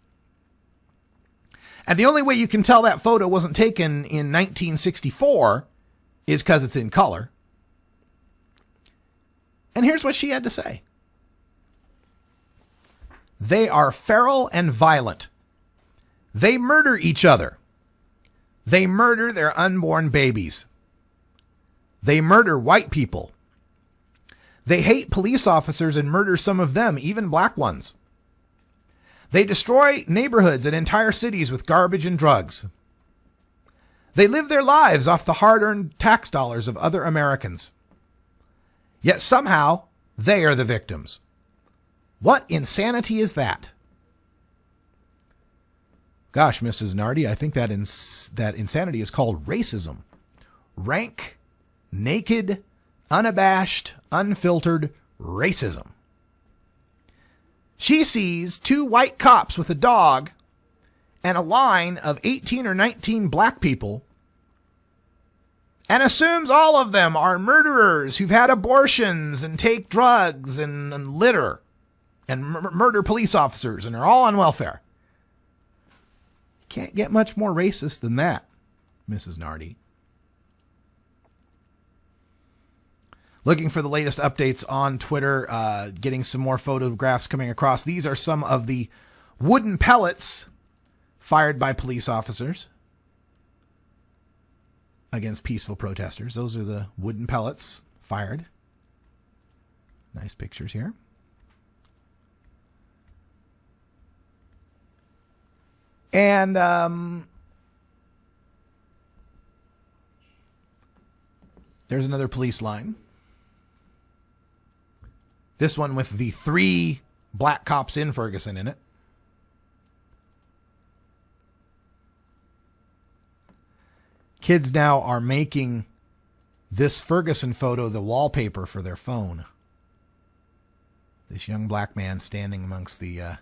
And the only way you can tell that photo wasn't taken in 1964 is because it's in color. And here's what she had to say. They are feral and violent. They murder each other. They murder their unborn babies. They murder white people. They hate police officers and murder some of them, even black ones. They destroy neighborhoods and entire cities with garbage and drugs. They live their lives off the hard-earned tax dollars of other Americans. Yet somehow, they are the victims. What insanity is that? Gosh, Mrs. Nardi, I think that insanity is called racism. Rank, naked, unabashed, unfiltered racism. She sees 2 white cops with a dog and a line of 18 or 19 black people and assumes all of them are murderers who've had abortions and take drugs and litter and murder police officers and are all on welfare. Can't get much more racist than that, Mrs. Nardi. Looking for the latest updates on Twitter, getting some more photographs coming across. These are some of the wooden pellets fired by police officers against peaceful protesters. Those are the wooden pellets fired. Nice pictures here. And there's another police line. This one with the 3 black cops in Ferguson in it. Kids now are making this Ferguson photo the wallpaper for their phone. This young black man standing amongst the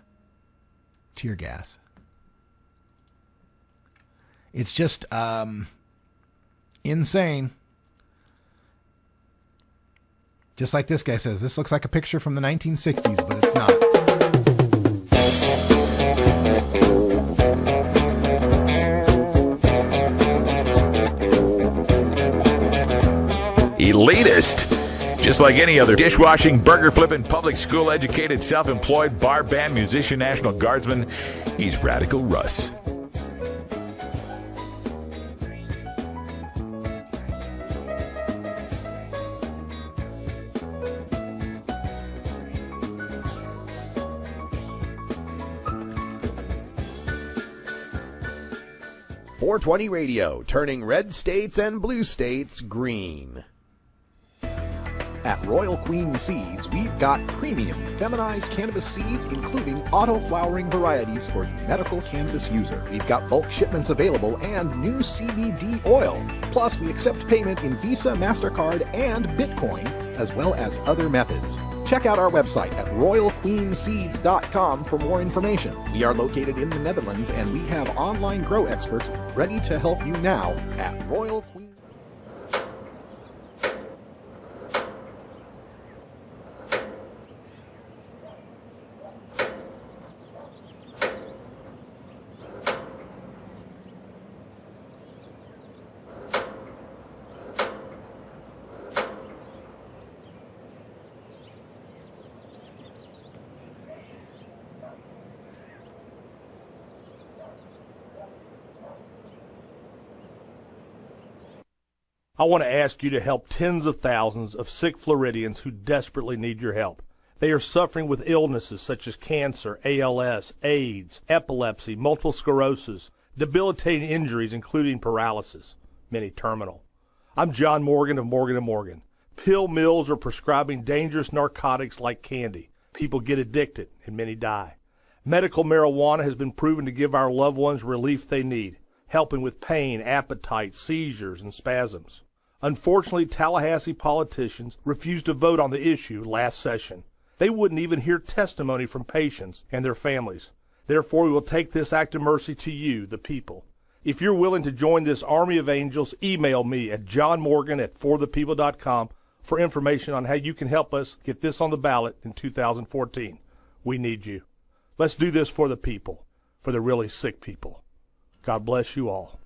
tear gas. It's just insane. Just like this guy says, this looks like a picture from the 1960s, but it's not. Elitist. Just like any other dishwashing, burger flipping, public school educated, self-employed, bar band, musician, National Guardsman, he's Radical Russ. .420 Radio, turning red states and blue states green. At Royal Queen Seeds, we've got premium feminized cannabis seeds, including auto-flowering varieties for the medical cannabis user. We've got bulk shipments available and new CBD oil. Plus, we accept payment in Visa, MasterCard, and Bitcoin, as well as other methods. Check out our website at royalqueenseeds.com for more information. We are located in the Netherlands, and we have online grow experts ready to help you now at Royal Queen. I want to ask you to help tens of thousands of sick Floridians who desperately need your help. They are suffering with illnesses such as cancer, ALS, AIDS, epilepsy, multiple sclerosis, debilitating injuries including paralysis, many terminal. I'm John Morgan of Morgan & Morgan. Pill mills are prescribing dangerous narcotics like candy. People get addicted and many die. Medical marijuana has been proven to give our loved ones relief they need, helping with pain, appetite, seizures, and spasms. Unfortunately, Tallahassee politicians refused to vote on the issue last session. They wouldn't even hear testimony from patients and their families. Therefore, we will take this act of mercy to you, the people. If you're willing to join this army of angels, email me at johnmorgan@forthepeople.com for information on how you can help us get this on the ballot in 2014. We need you. Let's do this for the people, for the really sick people. God bless you all.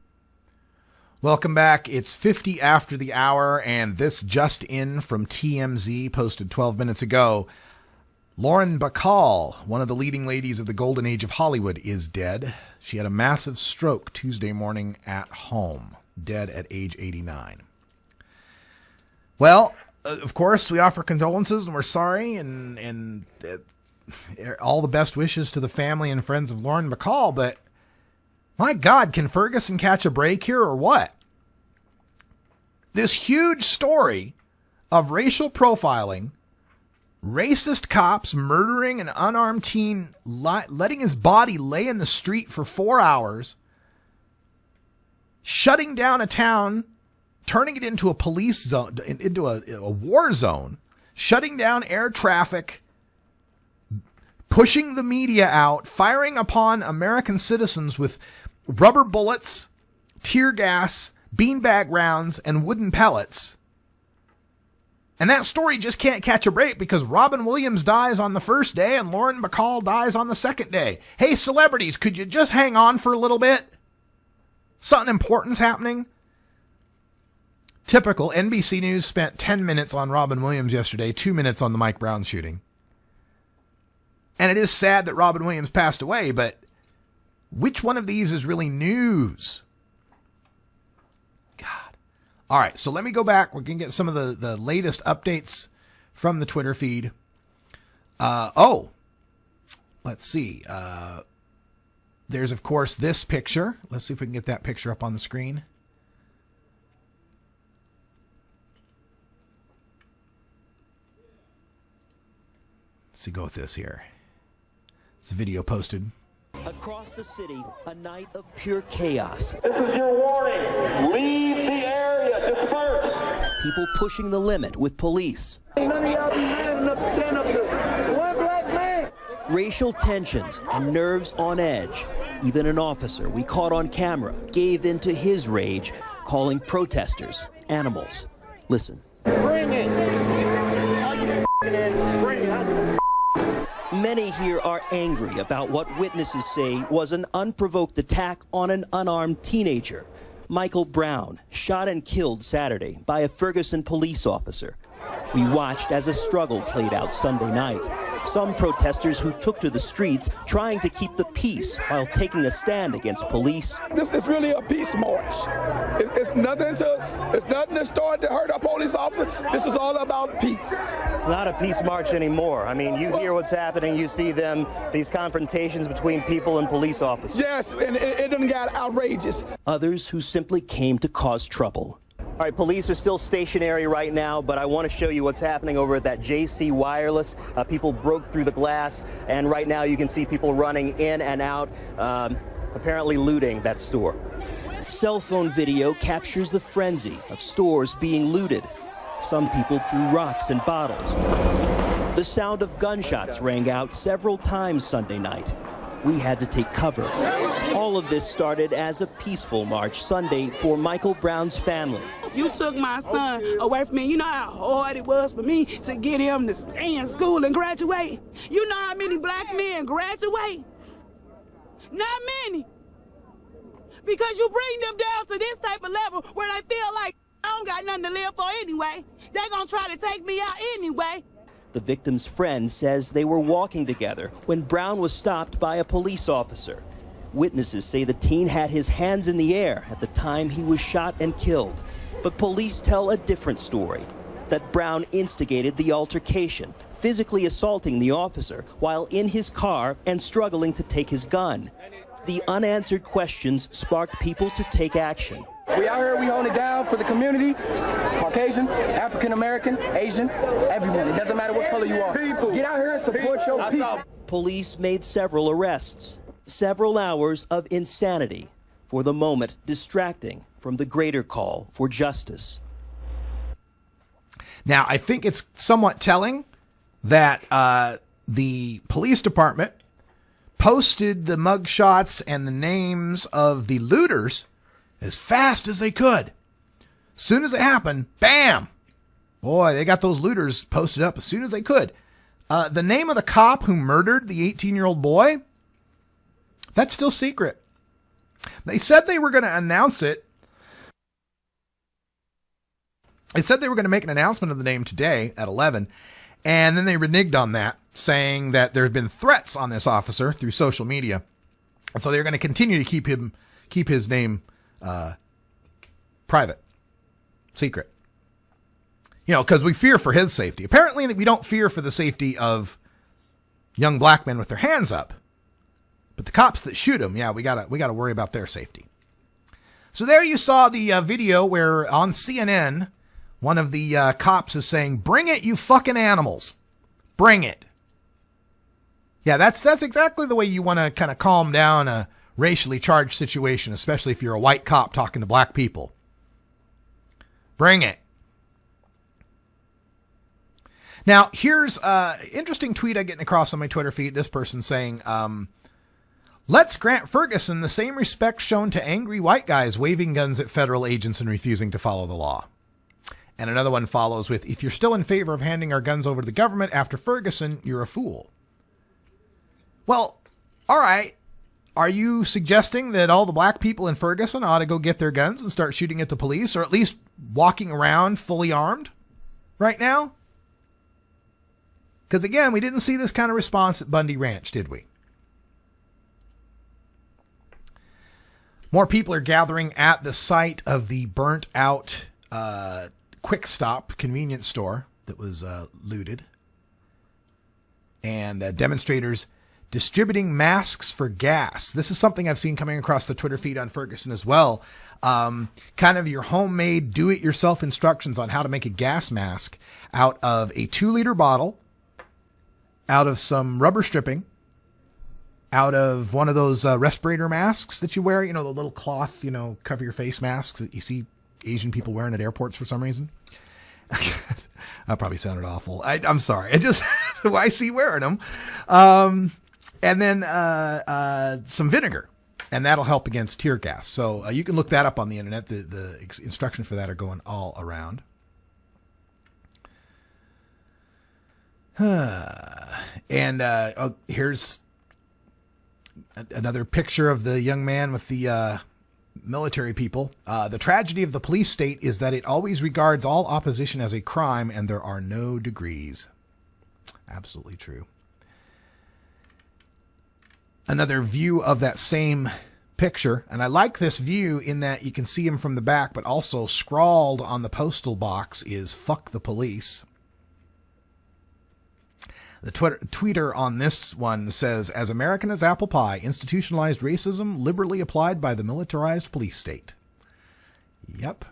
Welcome back. It's 50 after the hour, and this just in from TMZ, posted 12 minutes ago. Lauren Bacall, one of the leading ladies of the golden age of Hollywood, is dead. She had a massive stroke Tuesday morning at home, dead at age 89. Well, of course, we offer condolences, and we're sorry, and all the best wishes to the family and friends of Lauren Bacall, but my God, can Ferguson catch a break here or what? This huge story of racial profiling, racist cops murdering an unarmed teen, letting his body lay in the street for 4 hours, shutting down a town, turning it into a police zone, into a war zone, shutting down air traffic, pushing the media out, firing upon American citizens with rubber bullets, tear gas, beanbag rounds, and wooden pellets. And that story just can't catch a break because Robin Williams dies on the first day and Lauren Bacall dies on the second day. Hey, celebrities, could you just hang on for a little bit? Something important's happening. Typical. NBC News spent 10 minutes on Robin Williams yesterday, 2 minutes on the Mike Brown shooting. And it is sad that Robin Williams passed away, but which one of these is really news? God. All right, so let me go back. We're going to get some of the latest updates from the Twitter feed. Let's see. There's, of course, this picture. Let's see if we can get that picture up on the screen. Let's see, go with this here. It's a video posted. Across the city, a night of pure chaos. This is your warning. Leave the area. Disperse. People pushing the limit with police. None of y'all be man enough to stand up here. One black man. Racial tensions and nerves on edge. Even an officer we caught on camera gave in to his rage, calling protesters animals. Listen. Bring it. Bring it. Many here are angry about what witnesses say was an unprovoked attack on an unarmed teenager. Michael Brown, shot and killed Saturday by a Ferguson police officer. We watched as a struggle played out Sunday night. Some protesters who took to the streets trying to keep the peace while taking a stand against police. This is really a peace march. It's nothing to start to hurt a police officer. This is all about peace. It's not a peace march anymore. I mean, you hear what's happening. You see these confrontations between people and police officers. Yes, and it done got outrageous. Others who simply came to cause trouble. All right, police are still stationary right now, but I want to show you what's happening over at that JC Wireless. People broke through the glass, and right now you can see people running in and out, apparently looting that store. Cell phone video captures the frenzy of stores being looted. Some people threw rocks and bottles. The sound of gunshots rang out several times Sunday night. We had to take cover. All of this started as a peaceful march Sunday for Michael Brown's family. You took my son away from me. You know how hard it was for me to get him to stay in school and graduate? You know how many black men graduate? Not many. Because you bring them down to this type of level where they feel like I don't got nothing to live for anyway. They're going to try to take me out anyway. The victim's friend says they were walking together when Brown was stopped by a police officer. Witnesses say the teen had his hands in the air at the time he was shot and killed. But police tell a different story, that Brown instigated the altercation, physically assaulting the officer while in his car and struggling to take his gun. The unanswered questions sparked people to take action. We out here, we hold it down for the community, Caucasian, African American, Asian, everyone. It doesn't matter what color you are. People, get out here and support your people. Police made several arrests, several hours of insanity, for the moment distracting from the greater call for justice. Now, I think it's somewhat telling that the police department posted the mugshots and the names of the looters as fast as they could. As soon as it happened, bam! Boy, they got those looters posted up as soon as they could. The name of the cop who murdered the 18-year-old boy, that's still secret. They said they were going to announce it. They said they were going to make an announcement of the name today at 11, and then they reneged on that, saying that there had been threats on this officer through social media. And so they're going to continue to keep his name private, secret. You know, because we fear for his safety. Apparently, we don't fear for the safety of young black men with their hands up. But the cops that shoot them, yeah, we gotta worry about their safety. So there you saw the video where on CNN, one of the cops is saying, "Bring it, you fucking animals. Bring it." Yeah, that's exactly the way you want to kind of calm down a racially charged situation, especially if you're a white cop talking to black people. Bring it. Now, here's an interesting tweet I'm getting across on my Twitter feed. This person saying, let's grant Ferguson the same respect shown to angry white guys waving guns at federal agents and refusing to follow the law. And another one follows with, if you're still in favor of handing our guns over to the government after Ferguson, you're a fool. Well, all right. Are you suggesting that all the black people in Ferguson ought to go get their guns and start shooting at the police, or at least walking around fully armed right now? Because again, we didn't see this kind of response at Bundy Ranch, did we? More people are gathering at the site of the burnt out Quick Stop convenience store that was looted. And demonstrators distributing masks for gas. This is something I've seen coming across the Twitter feed on Ferguson as well. Kind of your homemade do-it-yourself instructions on how to make a gas mask out of a 2-liter bottle, out of some rubber stripping, out of one of those respirator masks that you wear, you know, the little cloth, you know, cover your face masks that you see Asian people wearing at airports for some reason. That probably sounded awful. I'm sorry. I just, I see wearing them. And then some vinegar, and that'll help against tear gas. So you can look that up on the internet. The instructions for that are going all around. And here's another picture of the young man with the military people. The tragedy of the police state is that it always regards all opposition as a crime, and there are no degrees. Absolutely true. Another view of that same picture, and I like this view in that you can see him from the back, but also scrawled on the postal box is "fuck the police." The tweeter on this one says, "As American as apple pie, institutionalized racism liberally applied by the militarized police state." Yep.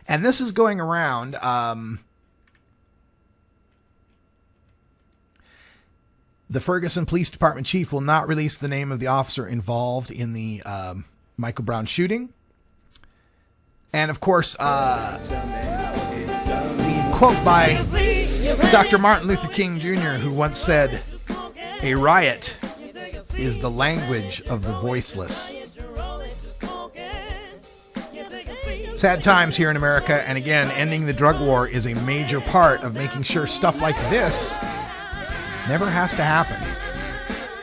And this is going around. The Ferguson Police Department chief will not release the name of the officer involved in the Michael Brown shooting. And of course, the quote by Dr. Martin Luther King Jr., who once said, "A riot is the language of the voiceless." Sad times here in America, and again, ending the drug war is a major part of making sure stuff like this never has to happen.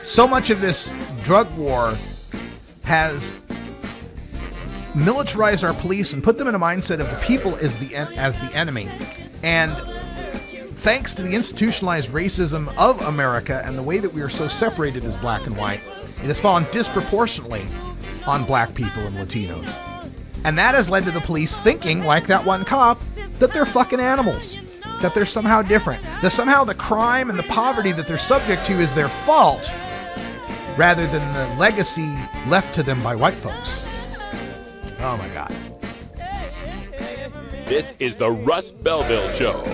So much of this drug war has militarized our police and put them in a mindset of the people as the enemy. And thanks to the institutionalized racism of America and the way that we are so separated as black and white, it has fallen disproportionately on black people and Latinos. And that has led to the police thinking, like that one cop, that they're fucking animals. That they're somehow different. That somehow the crime and the poverty that they're subject to is their fault, rather than the legacy left to them by white folks. Oh my God. This is the Russ Belville Show.